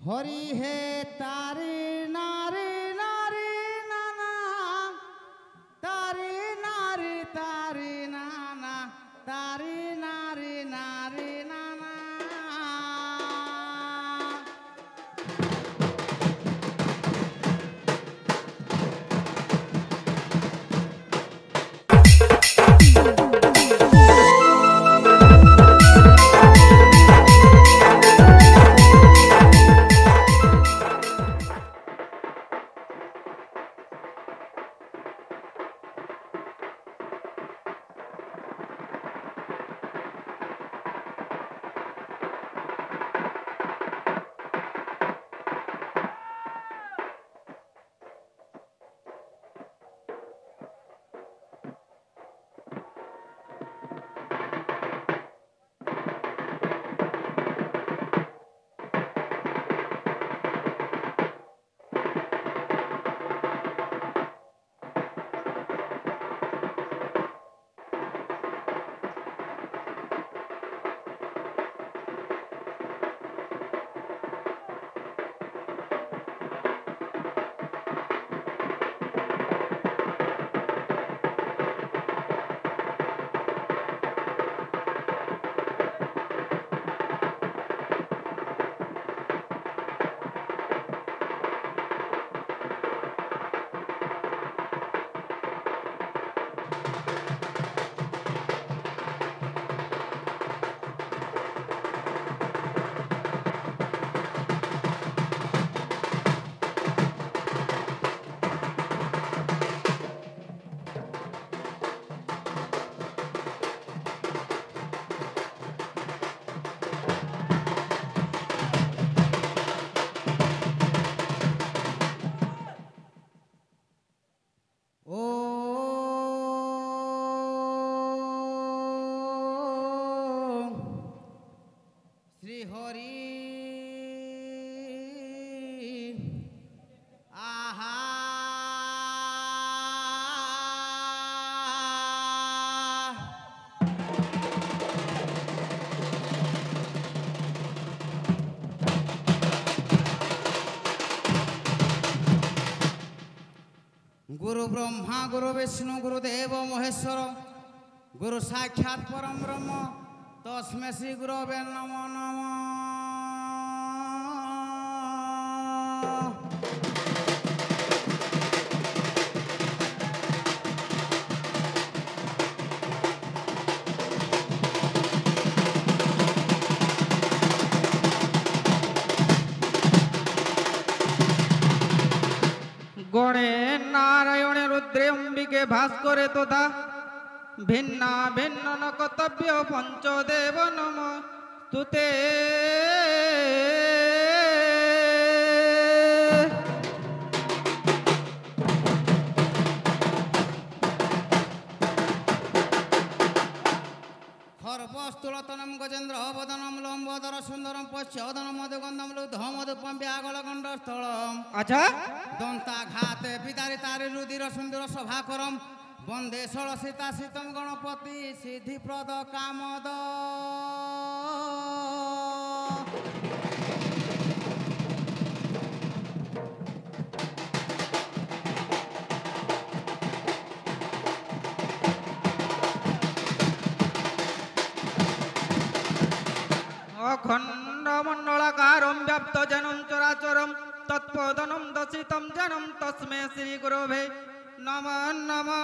হরি হে তারি নারি নারি নানা তারি নারি তারি নানা তারি নারি নারি নানা শ্রী হরি আহা গুরু ব্রহ্মা গুরু বিষ্ণু গুরুদেব মহেশ্বর গুরু সাক্ষাৎ পরম ব্রহ্ম তস্মৈ শ্রী গুরবে নমো নমঃ। গণে নারায়ণে রুদ্রে অম্বিকে ভাস্করে তথা ভিন্না ভিন্ন ন কর্তব্য পঞ্চদেব নম তুতে খর্বস্থূলতনম গজেন্দ্র বদনম লম্বোদর সুন্দরম পশ্চদনম মধুগন্ধম লুধম মধুপম ব্যাগলগণ্ডস্থলম আচ্ছা দন্তাঘাতে পিতারি তারি রুদির সুন্দর সভাকরম বন্দে ষোড়শীতা শীতম গণপতি সিদ্ধিপ্রদ কামদ। অখণ্ড মণ্ডলাকারম ব্যাপ্ত জনম চরাচরম তৎপদনম দশিতম জনম তস্মৈ শ্রী গুরবে নমঃ নমঃ।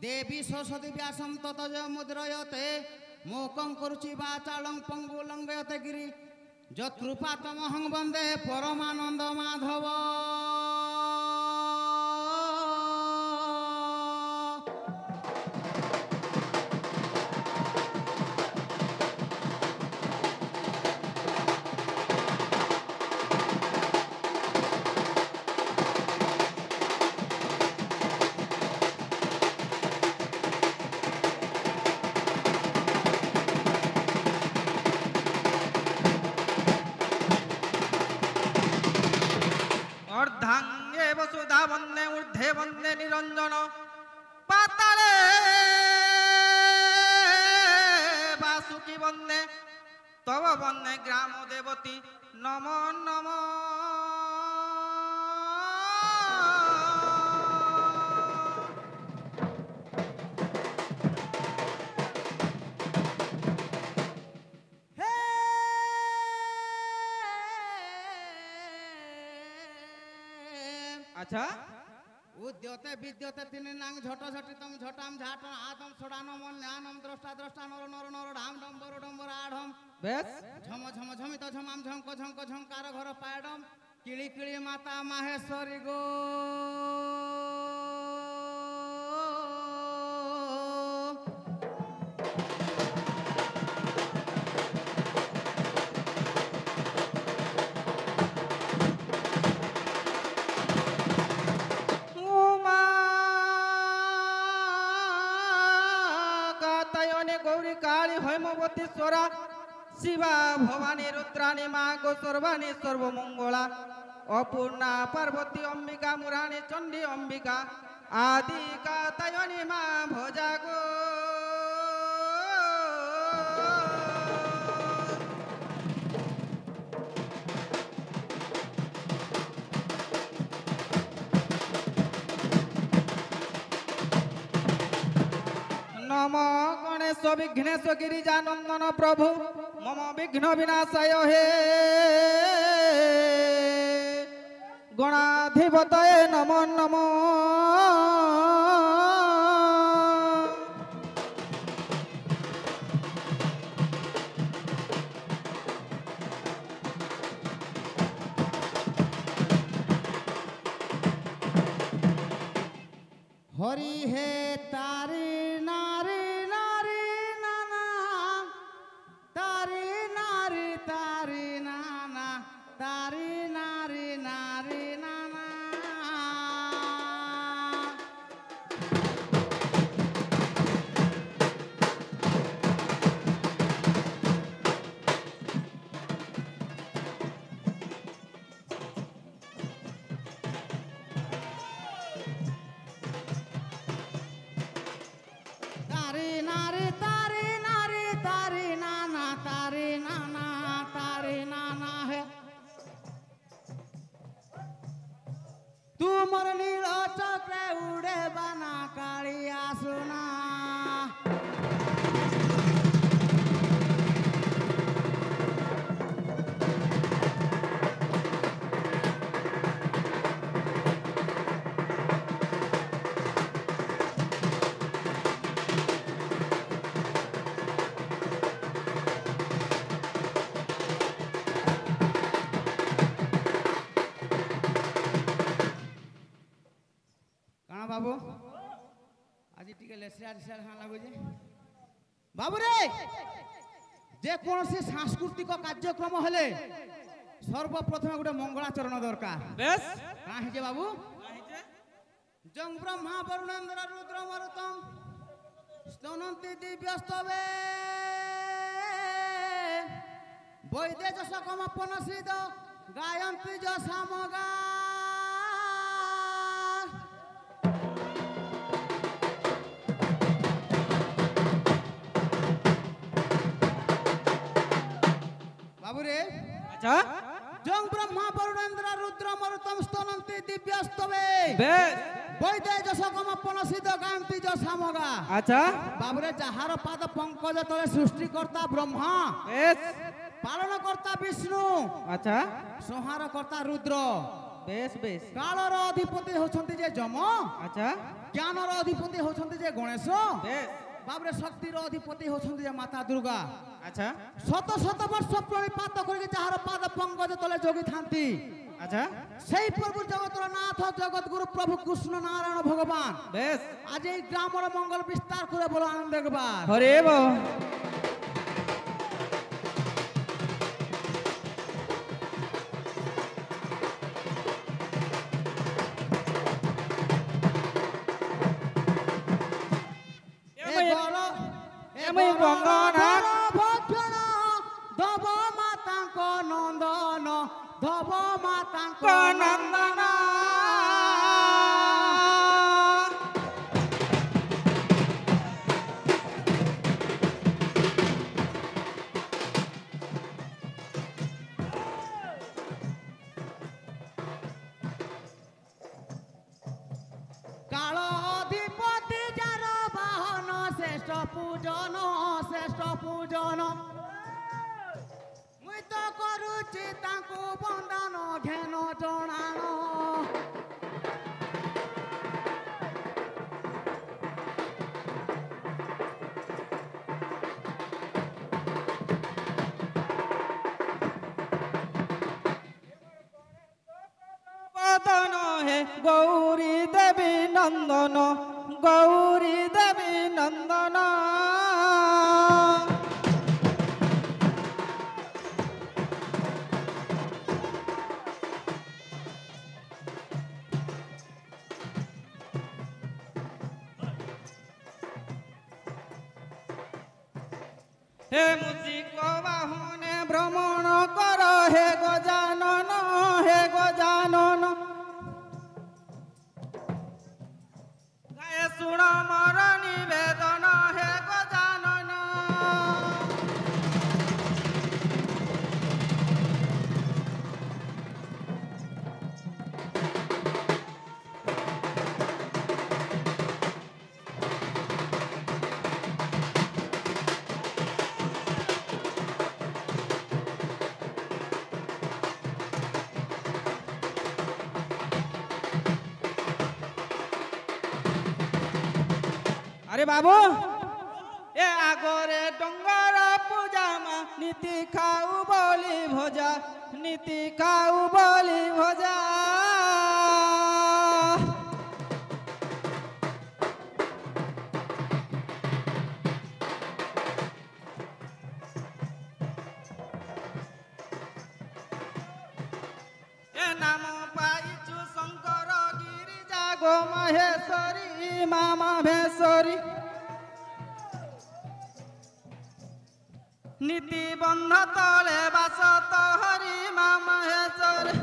দেবী সরস্বতী ব্যাসম ততজ মুদ্রয়তে মুখং করুচি বাচালং পঙ্গু লঙ্ঘয়তে গিরি যৎকৃপাতমহং বন্দে পরমানন্দ মাধব। নিরঞ্জন পাতালে বাসুকি বন্দে তব বন্দে গ্রাম দেবতী নম নম আচ্ছা উদ্যতে বিদ্যতে তিনি নাং ঝট ঝটিতম ঝটাম ঝাটম আতম ছোড়ানম ন্যানম দ্রষ্টা দ্রষ্টা নর নর নর ঢাম ডম্বর ডম্বর আঢম বেশ ঝম ঝম ঝমিত ঝমাম ঝঙ্ক ঝঙ্ক ঝঙ্কার ঘর পায়ডম কিলি কিলি মাতা মাহেশ্বরী গো উমা কাতায়নে গৌরী কালী হৈমবতীশ্বরা শিবা ভবানী রুদ্রাণী মা গো সর্বাণী সর্বমঙ্গলা অপূর্ণা পার্বতী অম্বিকা মুরাণী চণ্ডী অম্বিকা আদি কাতায়নী মা ভজা গো নম গণেশ বিঘ্নেশ গিরিজানন্দন প্রভু মম বিঘ্ন বিনাশায় হে গণাধিপতয়ে নম নম হরি হে তারি নারী নারী নানা তারি নারী তারি নানা তারি নারী নারী নানা তারি নারী তারি নারী তারি নানা তারি নানা তারি নানা হে তুমর নীল চক্রে উড়ে বানা কালিয়া সোনা কাଣା বাবু আজি টিকে লেসিয়ার লেসিয়ার হাঁ লাগুছে বাবু রে যে কৌশি সাংস্কৃতিক কার্যক্রম হলে সর্বপ্রথমে গোটে মঙ্গলাচরণ দরকার বেশ কাঁ হয়েছে বাবু জং ব্রহ্মা বরুণেন্দ্র রুদ্র মরুতম স্তনন্তি দিব্যস্তবে বৈদে যশ কমপন সিদ্ধ গায়ন্তি যশামগা বাবুরে আচ্ছা জং ব্রহ্মা বরুণেন্দ্র রুদ্র মরুতম স্তনন্তি দিব্যস্তবে বেশ বৈদে যশ কমপন সিদ্ধ গায়ন্তি যশামগা আচ্ছা বাবুরে যাহার পাদ পঙ্কজ তলে সৃষ্টিকর্তা ব্রহ্মা বেশ পালনকর্তা বিষ্ণু আচ্ছা সংহারকর্তা রুদ্র বেশ বেশ কালর অধিপতি হচ্ছন্তি যে যম আচ্ছা জ্ঞানর অধিপতি হচ্ছন্তি যে গণেশ বেশ বাবুরে শক্তির অধিপতি হচ্ছন্তি যে মাতা দুর্গা আচ্ছা শত শত বর্ষ প্রণিপাত করিকে যাহার পাদ পঙ্কজ তলে যোগী থান্তি আচ্ছা সেই প্রভু জগতর নাথ জগৎগুরু প্রভু কৃষ্ণ নারায়ণ ভগবান বেশ আজ এই গ্রামর মঙ্গল বিস্তার করে বলো আনন্দ একবার হরে বাবা এমই বঙ্গনাথ ভক্ষণ ধব মাতাঙ্ক নন্দন ধব মাতাঙ্ক নন্দন শ্রেষ্ঠ পূজন মুই তো করুছি তাଙ୍କୁ বন্দান ঘেন জଣାଣ বদন হে গৌরী দেবী নন্দন গৌরী দেবী নন্দন হে মুসিক বাহনে ভ্রমণ কর হে গজানন হে গজানন গায়ে শুণ মর নিবেদন হে গজানন আরে বাবু এ আগরে ডঙ্গর পূজামা নীতি খাউ বলি ভজা নীতি খাউ বলি ভজা এ নাম পাইছু শঙ্কর গিরিজা গো মহেশ্বরী মামা ভেশ্বরী নীতি বন্ধ তলে বাস হরি মামা ভেশ্বরী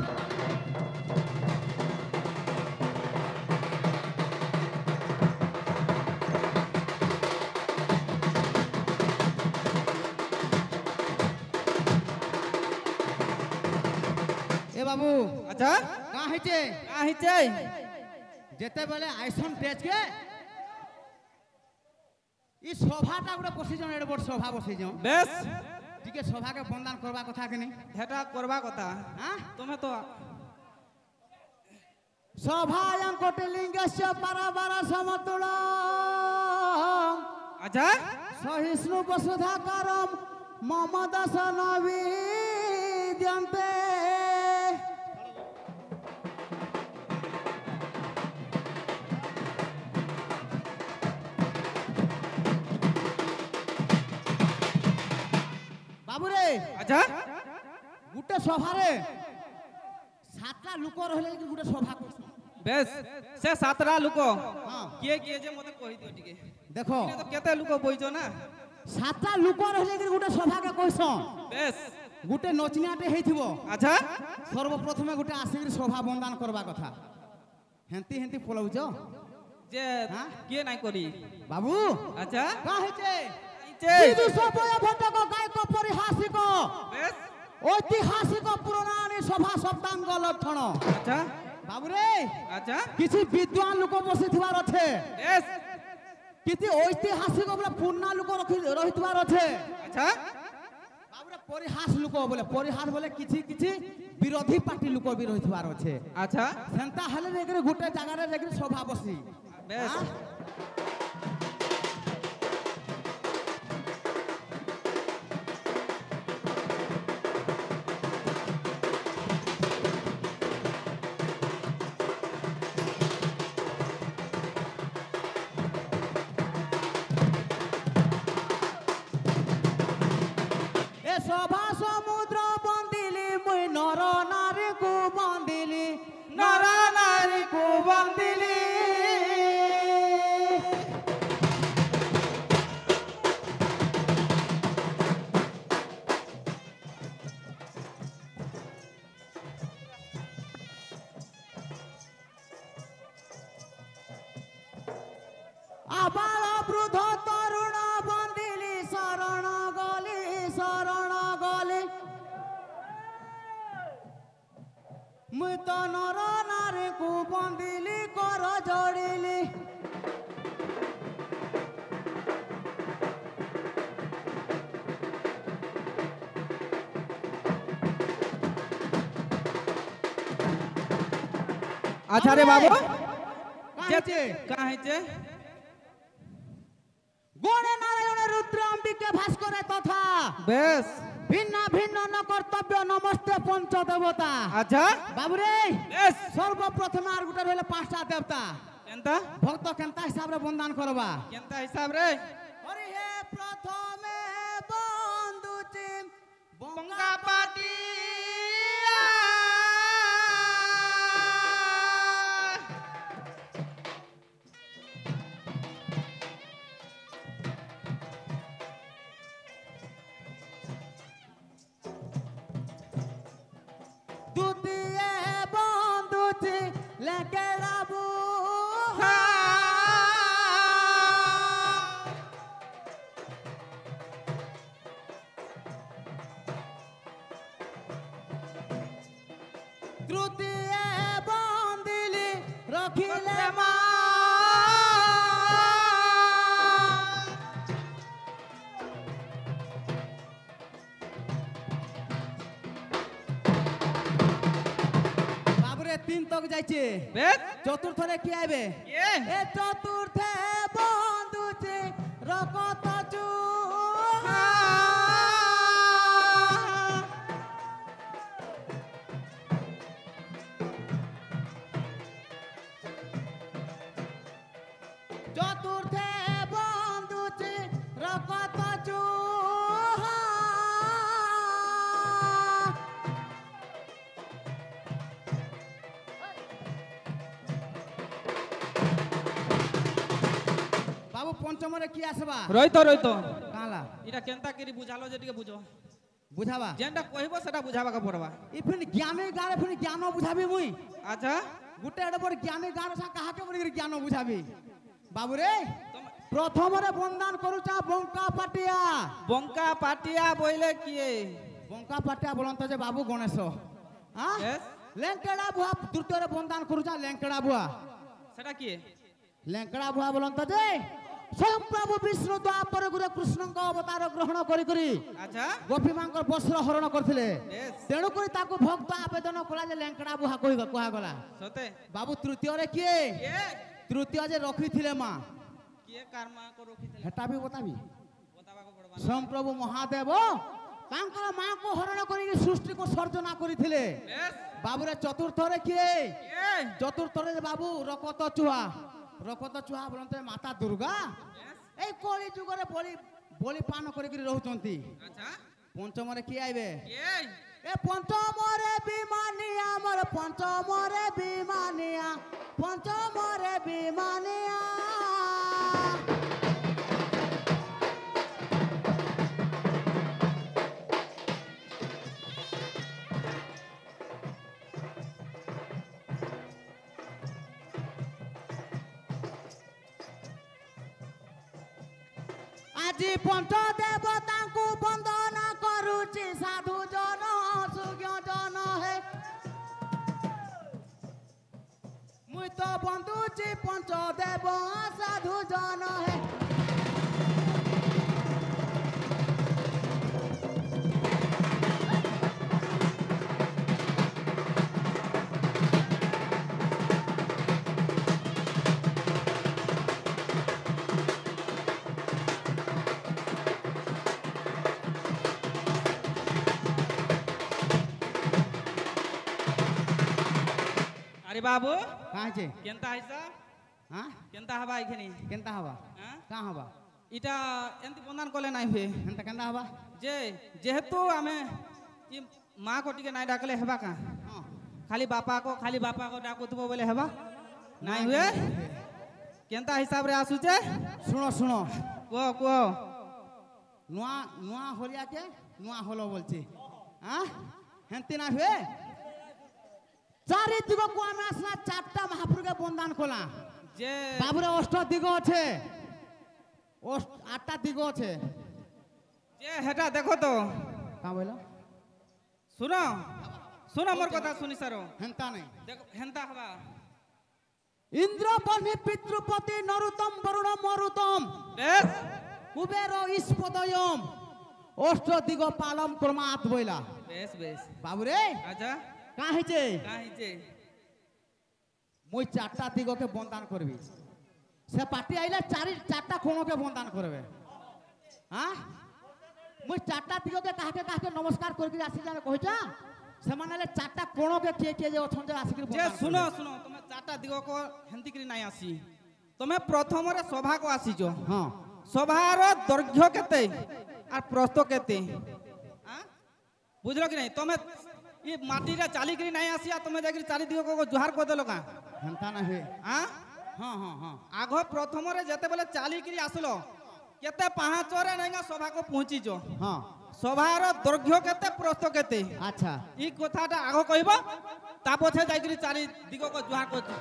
এ বাবু আচ্ছা কা হইছে আহিছে যেতেবেলে আইসন টেজকে ই সভাটা গোটে বসিছন এড়ে বড় সভা বসিছন বেশ টিকে সভাকে বন্দান করবা কথা কি নাই হেটা করবা কথা হ্যাঁ তুমি তো সভায়ং কোটিলিঙ্গস্য পারাবার সমতুল আচ্ছা সহিষ্ণু বসুধাকারম মম দশন বিদ্যন্তে বাবুরে আচ্ছা গুটে সভারে সাতটা লোক রহলে গুটে সভা করছে বেশ সে সাতটা লোক হ্যাঁ কিয়ে কিয়ে যে মতে কই দিও টিকে দেখো এনে তো কেতে লোক বইছো না সাতটা লোক রহলে গুটে সভাকে কইছন বেশ গুটে নচনিয়াটে হেইথিব আচ্ছা সর্বপ্রথমে গুটে আসিকি সভা বন্দান করবা কথা হেন্তি হেন্তি পলাউছ যে হ্যাঁ? কিয়ে নাই করি বাবু আচ্ছা কা হইছে আইছে বিদুষ বয়ভট্টক গায়ক পরিহাসিক বেশ ঐতিহাসিক পুরাণানি সভা শব্দাঙ্গ লক্ষণ আচ্ছা বাবুরে আচ্ছা কিছু বিদ্বান লোক বসিথিবার আছে বেশ কিছু ঐতিহাসিক বলে পুরনা লোক রহিথিবার আছে আচ্ছা বাবুরে পরিহাস লোক বলে পরিহাস বলে কিছু কিছু বিরোধী পার্টি লোক বি রহিথিবার আছে আচ্ছা সেন্তা হলে দেখি গোটে জায়গায় দেখি সভা বসি বেশ হ্যাঁ? এ সভা সমুদ্র বন্দিলি মুই নর নারী কু বন্দিলি নর নারী কু বন্দিলি আবার বৃদ্ধ তরুণ বন্দিলি শরণ গলি মুই তো নর নারী কু বন্দিলি কর জড়িলি আচ্ছা রে বাবু কাহিছে কাহিছে গণে নারায়ণ রুদ্র অম্বিকে ভাস্করে তথা বেশ ভিন্ন ভিন্ন ন কর্তব্য নমস্তে পঞ্চদেবতা। আচ্ছা বাবুরে বেশ সর্বপ্রথমে আর গোটা রইলে 5টা দেবতা কেনতা ভক্ত কেনতা হিসাবে বন্দান করবা। কেনতা হিসাব রে হরি হে প্রথমে বন্ধুচি বঙ্গা পাটি দ্বিতীয় বন্ধুচি লেকেরাবু তৃতীয় বন্দিলি রখিলে মা বাবুরে 3 তক যাইছে বেশ চতুর্থরে কি আইবে এ এ চতুর্থে বন্ধুচি রকত চু চতুর্থে বন্ধুচি রকত চু বাবু পঞ্চমরে কি আসবা রইতো কালা এটা কেনতা করি বুঝালো যে টিকে বুঝো বুঝাবা যেটা কইব সেটা বুঝাবাকে পড়বা ইফিন জ্ঞানে গারে ফিন জ্ঞান বুঝাবি মুই আচ্ছা গুটে এড়ে বড় জ্ঞানে গার সা কাহাকে বলি জ্ঞান বুঝাবি বাবু রে তোম- প্রথমরে বন্দান করুচা বঙ্কা পাটিয়া বঙ্কা পাটিয়া বইলে কি বঙ্কা পাটিয়া বলন্ত যে বাবু গণেশ হ্যাঁ Yes. লেঙ্কেড়া বুয়া তৃতীয়রে বন্দান করুচা লেঙ্কেড়া বুয়া সেটা কি লেঙ্কেড়া বুয়া বলন্ত যে স্বয়ং প্রভু বিষ্ণু দ্বাপর গুরে কৃষ্ণଙ୍କ অবতার গ্রহণ করি করি আচ্ছা গোপী মাঙ্কর বস্ত্র হরণ করଥିଲେ Yes. তেণু করে তাকে ভক্ত আবেদন কলা যে লেঙ্কেড়া বুয়া কুহাগলা সতে বাবু তৃতীয়রে কিଏ কে তৃতীয় যে রখিଥିଲେ মা କିଏ କାର୍ମା କୁ ରଖିଥିଲେ ହେଟା ବି ବତାବି ବତାବାକୁ ପଡବା ସ୍ୱୟଂ ପ୍ରଭୁ ମହାଦେବ ତାଙ୍କର ମାଙ୍କୁ ହରଣ କରିକି ସୃଷ୍ଟିକୁ ସର୍ଜନା କରିଥିଲେ ବେଶ ବାବୁରେ ଚତୁର୍ଥରେ କିଏ କିଏ ଚତୁର୍ଥରେ ଯେ ବାବୁ ରକତ ଚୁହା ବୋଲନ୍ତେ ମାତା ଦୁର୍ଗା ଏଇ କଳି ଯୁଗରେ ବଳି ପାନ କରିକି ରହୁଛନ୍ତି ଆଚ୍ଛା ପଞ୍ଚମରେ କିଏ ଆଇବେ କିଏ ଏ ପଞ୍ଚମରେ ବିମାନିଆ ମୋର ପଞ୍ଚମରେ ବିମାନିଆ ଆଜି ପଞ୍ଚ ଦେବତାଙ୍କୁ ବନ୍ଦନା କରୁଛି ସାଧୁ ଜନ ସୁଜ୍ଞ ଜନ ହେ ମୁଇଁ ତ ବନ୍ଦୁଛି ପଞ୍ଚ ଦେବ ସାଧୁ ଜନ ହେ ଆରେ ବାବୁ କାହିଁଛି କେନ୍ତା ହେଇସା ହଁ କେନ୍ତା ହବା ଏଖିନି କେନ୍ତା ହବା ଆଁ? କାଁ ହବା ଇଟା ଏମିତି ବନ୍ଦାନ କଲେ ନାଇଁ ହୁଏ ହେନ୍ତା କେନ୍ତା ହବା ଯେ ଯେହେତୁ ଆମେ ଇ ମା କୁ ଟିକେ ନାଇଁ ଡାକଲେ ହେବା କାଁ ହଁ ଖାଲି ବାପା କୁ ଡାକୁଥିବ ବୋଲେ ହେବା ନାଇଁ ହୁଏ କେନ୍ତା ହିସାବରେ ଆସୁଛେ ଶୁଣ କୁହ ନୂଆ ହୋଲିଆକେ ନୂଆ ହୋଲ ବୋଲଛି আহ হেন্তি না হুয়ে চারি দিগকু আমি আসলা চারটা মহাপুরকে বন্দান কলা যে বাবুরে অষ্ট দিগ আছে আটটা দিগ আছে যে হেটা দেখো তো কা বইল শুনো শুনো মোর কথা শুনি সারো হেন্তা নাই দেখো হেন্তা হবা ইন্দ্র বর্ণি পিতৃপতি নরুতম বরুণ মরুতম বেশ কুবের ইস্পদয়ম অষ্ট দিগ পালম ক্রমাত বইলা বেশ বেশ বাবুরে আচ্ছা কা হইছে কাহিছে মুই চারটা দিগকে বন্দান করবি সে পার্টি আইলে চারটা কোণকে বন্দান করবে হ্যাঁ মুই চারটা দিগকে কাহাকে কাহাকে নমস্কার করি আসি জানে কইছা সেমানে হলে চারটা কোণকে কে যে অছন যে আসি যে শুনো শুনো তুমি চারটা দিগক হেন্তি করি নাই আসি তুমি প্রথমরে সভাকে আসিছ হ্যাঁ সভার দৈর্ঘ্য কেতে আর প্রস্থ কেতে বুঝলো কি নাই তুমি ই মাটিরে চালিকি নাই আসিয়া তুমি যাই চারিদিগক জুহার কদেল কা হেন্তা না হে হ্যাঁ হ্যাঁ হ্যাঁ হ্যাঁ আগ প্রথমরে যেতেবেলে চালিকি আসলো কেতে পাহাচরে নাই সভাকে পৌঁছিছ হ্যাঁ সভার দৈর্ঘ্য কেতে প্রস্থ কেতে আচ্ছা ই কথাটা আগ কইব তা পছে যাই চারিদিগক জুহার করছি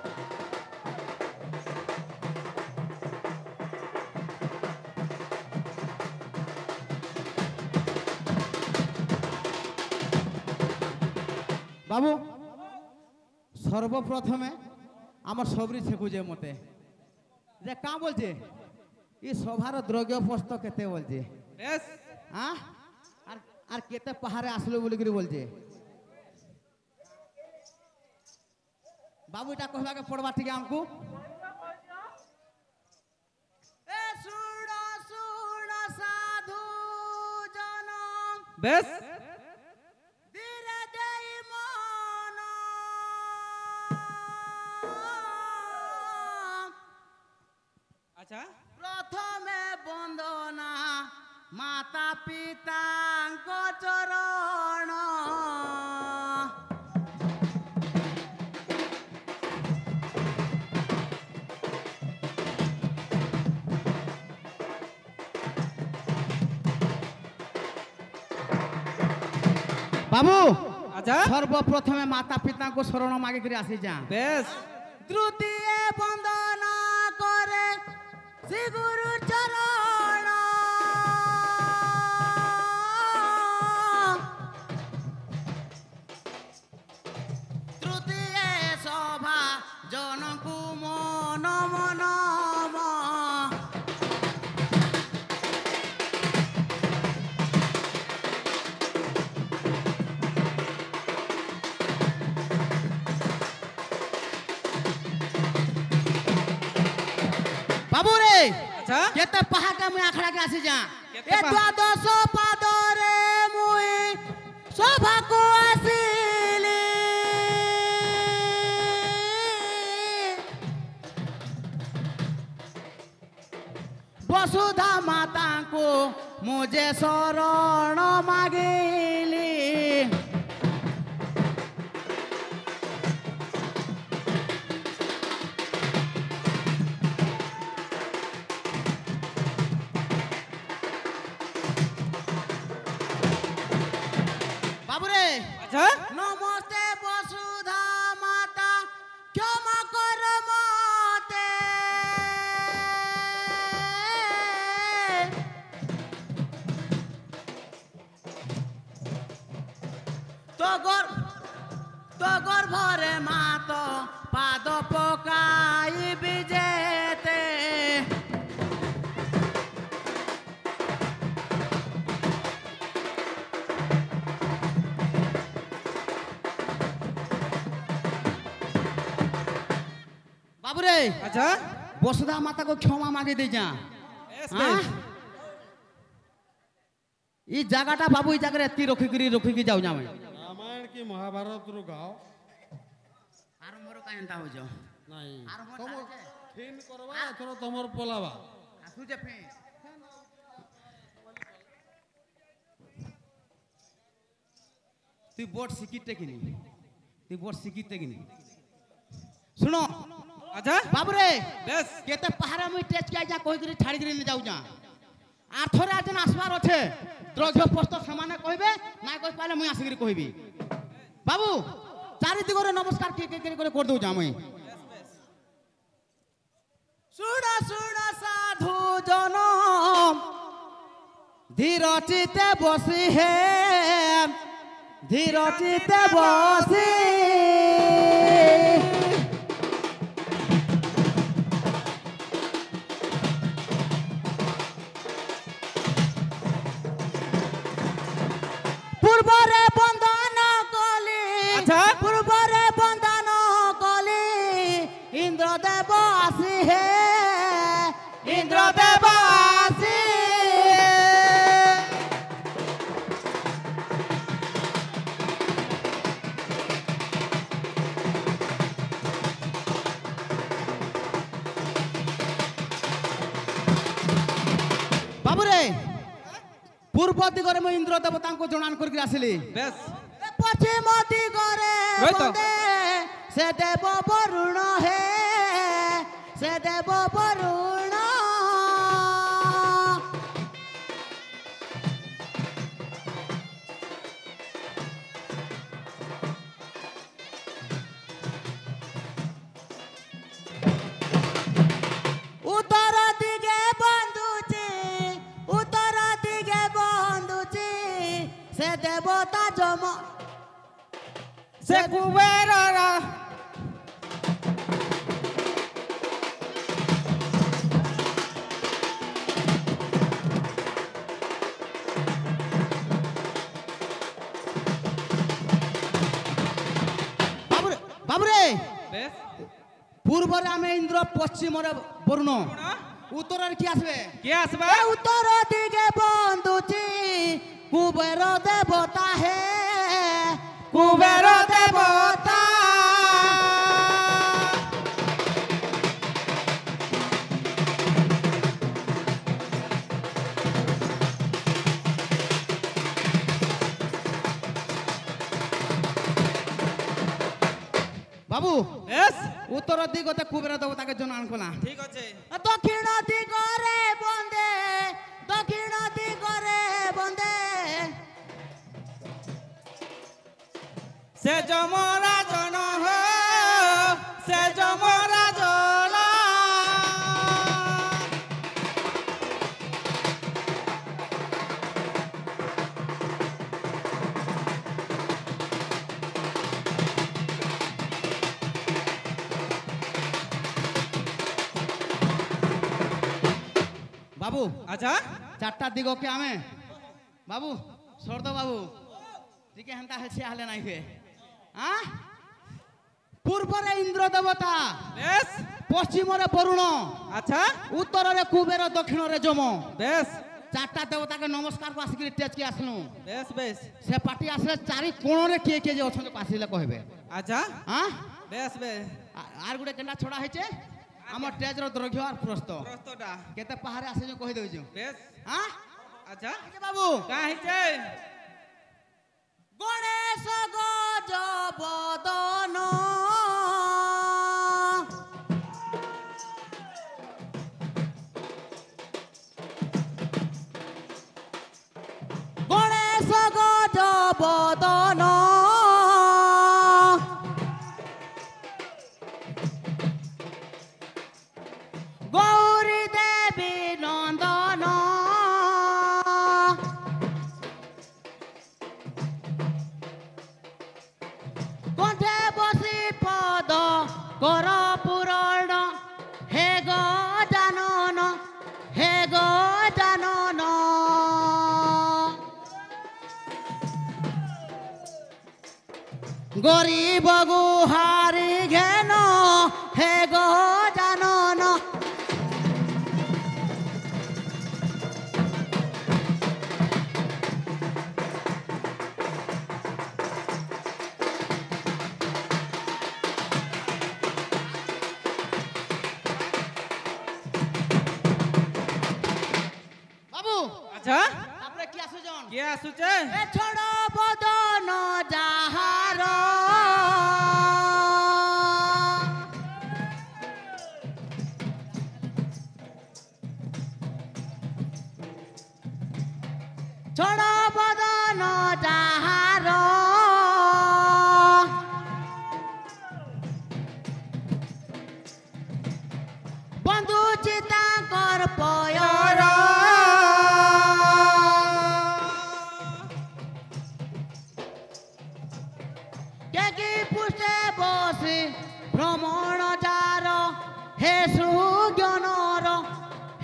বাবু সর্বপ্রথমে আমার সবরি ছেকুছে মতে যে কা বলছে ই সভার দ্রব্য প্রস্ত কেতে বলছে বেশ হ্যাঁ আর আর কেতে পাহাড়ে আসলো বলি করে বলছে বাবু এটা কহবাকে পড়বা ঠিক আমকু এ শুণ শুণ সাধু জন বেশ ধীরে দেই মন আচ্ছা প্রথমে বন্দনা মাতা পিতাঙ্ক চরণ বাবু আচ্ছা সর্বপ্রথমে মাতা পিতাঙ্ক শরণ মাগে করে আসি যা বেশ তৃতীয় বন্দনা করে শ্রী গুরু চরণ তৃতীয় সভা জনকু মন মন বাবু রে আচ্ছা কেতে পাহাড়ে মুই আখড়া কে আসি যা কেতে এ দ্বাদশ পাদরে মুই সভাকু আসিলি বসুধা মাতাଙ୍କୁ ମୁଁ ଯେ ଶରଣ ମାଗିଲି বাবুরে আচ্ছা নমস্তে বসুধা মাতা ক্ষমা কর মতে তো গর্ভরে মাত পাদ পকাইবি যেতে বাবুরে আচ্ছা বসুধা মাতাকে ক্ষমা মাগি দে যা বেশ হ্যাঁ? বেশ ই জায়গাটা বাবু এই জায়গায় এতি রখিকি যাও যাও রামায়ণ কি মহাভারত রু গাও আরম্ভর কাহিনীটা হইছ নাই আরম্ভ তোমর ফিন করবা এথর তোমর পলাবা আসুছে ফেঁ তুই বোর্ড শিখিতে কিনি শুনো আচ্ছা বাবুরে বেশ কেতে পাহাড়ে মুই টেচ কে যা কই করে ছাড়ি করে যাও যা আর থরে আজ আসবার আছে দ্রব্য প্রস্ত সমানে কইবে না কই পাইলে মুই আসিকি কইবি বাবু চারিদিগরে নমস্কার কে করে দউ যা মুই শুণ শুণ সাধু জন ধীর চিতে বসি হে ধীর চিতে বসি পূর্বরে বন্দন কলি আচ্ছা। পূর্বরে বন্দন কলি হে ইন্দ্রদেব আসি বাবুরে পূর্ব দিগরে মু ইন্দ্র দেবতাଙ୍କୁ জଣାন করি আসিলি বেশ পশ্চিম দিগরে রইতো। বন্দে সে দেব বরুণ হে সে দেব বরুণ উত্তর দিগে বন্ধুছি উত্তর দিগে বন্ধুছি সে দেবতা যম সে কুবেররা বাবুরে বাবুরে বেশ পূর্বরে আমি ইন্দ্র পশ্চিমরে বরুণ উত্তরের কি আসবে কে আসবে এ উত্তর দিকে বন্ধুছি কুবের দেবতা হে কুবের দেবতা বাবু বেশ উত্তর দিগতে কুবের দেবতাকে জন্য আনকলা ঠিক আছে দক্ষিণ দিগরে বন্দে দক্ষিণ দিগরে বন্দে সে যমরা জন হো সে যমরা জন বাবু আচ্ছা চারটা দিগকে আমি বাবু সর্দ বাবু টিকে হেন্তা হেছে হালে নাই হে হ্যাঁ পূর্বরে ইন্দ্র দেবতা বেশ পশ্চিমরে বরুণ আচ্ছা উত্তরে কুবের দক্ষিণরে যম বেশ চারটা দেবতাকে নমস্কার কো আসিকি টেজকে আসলু বেশ বেশ সে পার্টি আসলে চারি কোণরে কিଏ কিଏ যে অছন্তি আসিলে কহবে আচ্ছা হ্যাঁ বেশ বেশ আর গুটে কেনা ছড়া হয়েছে আমার টেজর দৈর্ঘ্য আর প্রস্থ প্রস্তটা কেতে পাহাড়ে আসে যে কহি দেউଛୁ বেশ হ্যাঁ আচ্ছা বাবু কাঁ ହେଇছে গণেশ গজ বদন গণেশ গজ বদন গৌরী দেবী নন্দন কণ্ঠে বসি পদ কর পুরাণ হে গজানন হে গজানন গরিব গুহারি ঘেন হে গজানন বাবু আচ্ছা তারপরে কি আসুজন কে আসুছে এ ছড় বদন যাহার ছড় বদন যাহার বন্ধু চিতাঙ্কর পয়র কে পুষ্টে বসে ভ্রমণ যার হে সুজ্ঞানর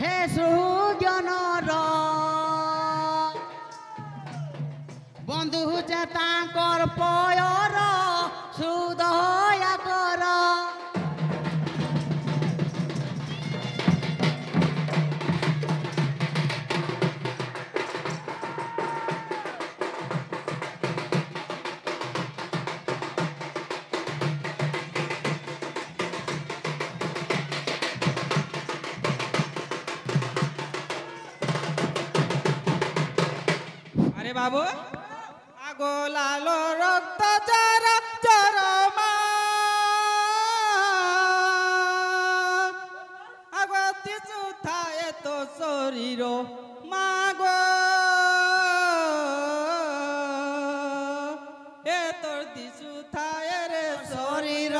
হে সুজ্ঞানর বন্ধু যে তাঙ্কর পয়র সুদয়া কর বাবু আগো লালো রক্ত যার চরমা আগো তিসু থায়ে তো শরীর মাগো এ তোর দিশু থায়ে রে শরীর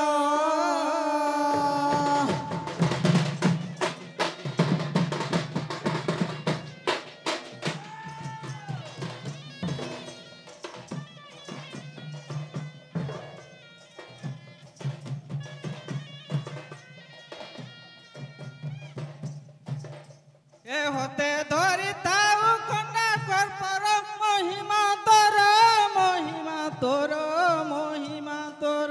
এ হতে ধরি তাও কন্যা কর পর মহিমা তোর মহিমা তোর মহিমা তোর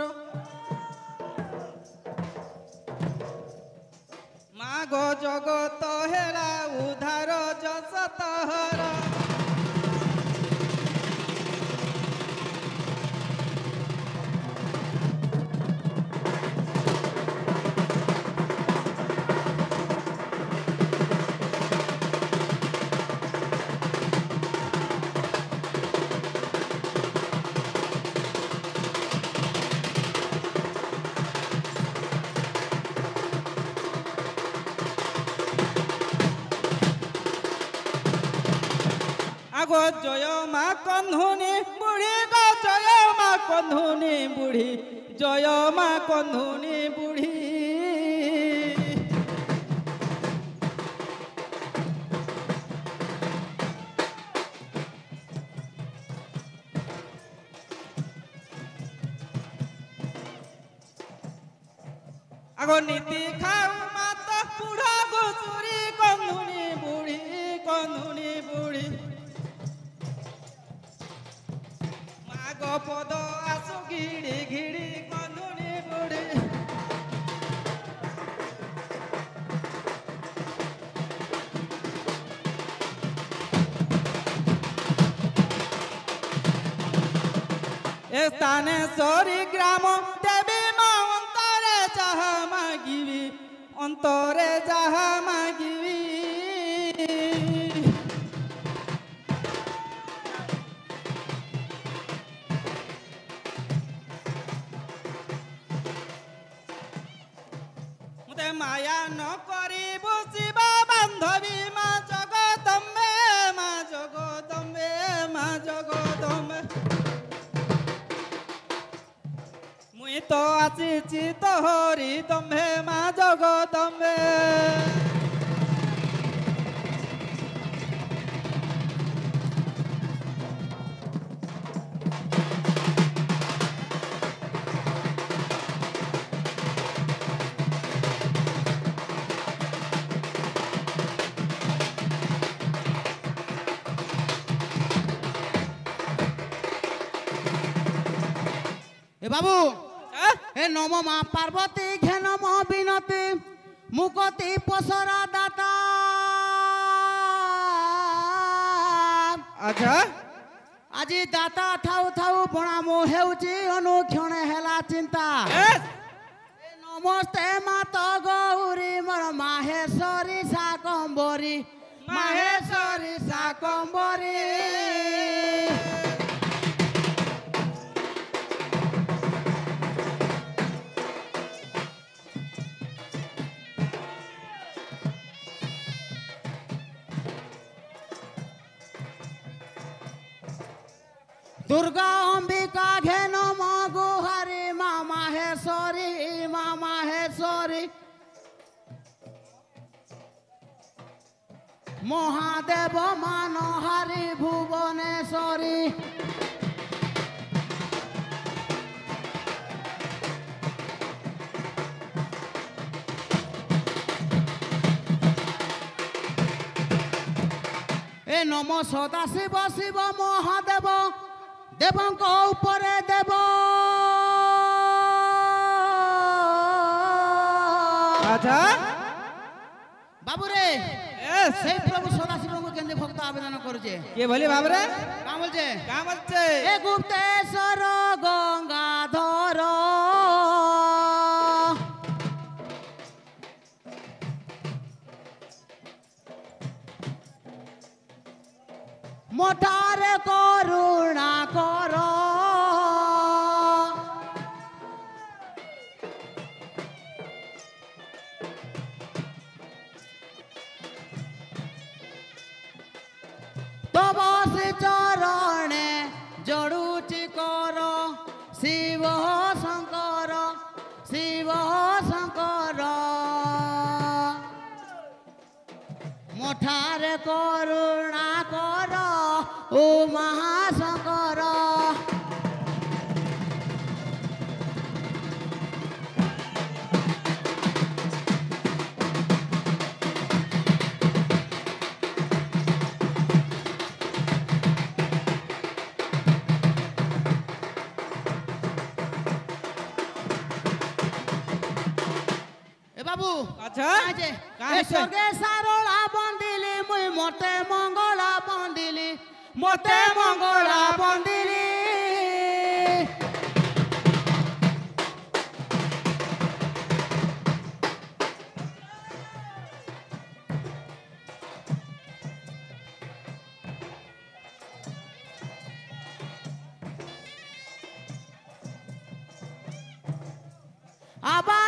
মাগো জগত হেলা উধার যশ তহর আগো জয় মা কন্ধুনি বুড়ি গো জয় মা কন্ধুনি বুড়ি জয় মা কন্ধুনি বুড়ি আগো নীতি খাও মাত বুড়া গুসুরি কন্ধুনি বুড়ি কন্ধুনি বুড়ি মাগো পদ আসু ঘিড়ি ঘিড়ি কন্ধুনি বুড়ি এ স্থানে সরি গ্রাম দেবী মা অন্তরে যাহা মাগিবি অন্তরে যাহা মাগিবি মুতে মায়া ন করি বুঝিবা বান্ধবী মা জগদম্বে মা জগদম্বে মা জগদম্বে মুই তো আসিছি তোহরি দম্ভে মা জগদম্বে এ বাবু আহ? এ নম মা পার্বতী ঘে নম বিনতি মুকতি পসরা দাতা আচ্ছা আজি দাতা থাউ থাউ বণাম হেউচি অনুক্ষণে হেলা চিন্তা এস! এ নমস্তে মাত গৌরী মোর মাহেশ্বরী শাকম্বরী মাহেশ্বরী শাকম্বরী দুর্গা অম্বিকা ঘে নম গুহারি মা মাহেশ্বরী মা মাহেশ্বরী মহাদেব মানহারি ভুবনেশ্বরী এ নম সদা শিব শিব মহাদেব দেবঙ্ক উপরে দেব আচ্ছা বাবুরে এস! সেই প্রভু সদাশিবঙ্কু কেন্দ্রে ভক্ত আবেদন করছে কে বলি বাবরে কা বলছে কা বলছে এ গুপ্তেশ্বর গঙ্গাধর মোটারে করুণা কর তব শ্রী চরণে জড়ুচি কর শিব শঙ্কর শিব শঙ্কর মোঠারে করুণা কর ও মহাশঙ্কর এ বাবু আচ্ছা আছে কাহে এ সগে সারলা বন্দিলি মুই মতে মঙ্গলা বন্দিলি মতে মঙ্গলা বন্দিলি আবার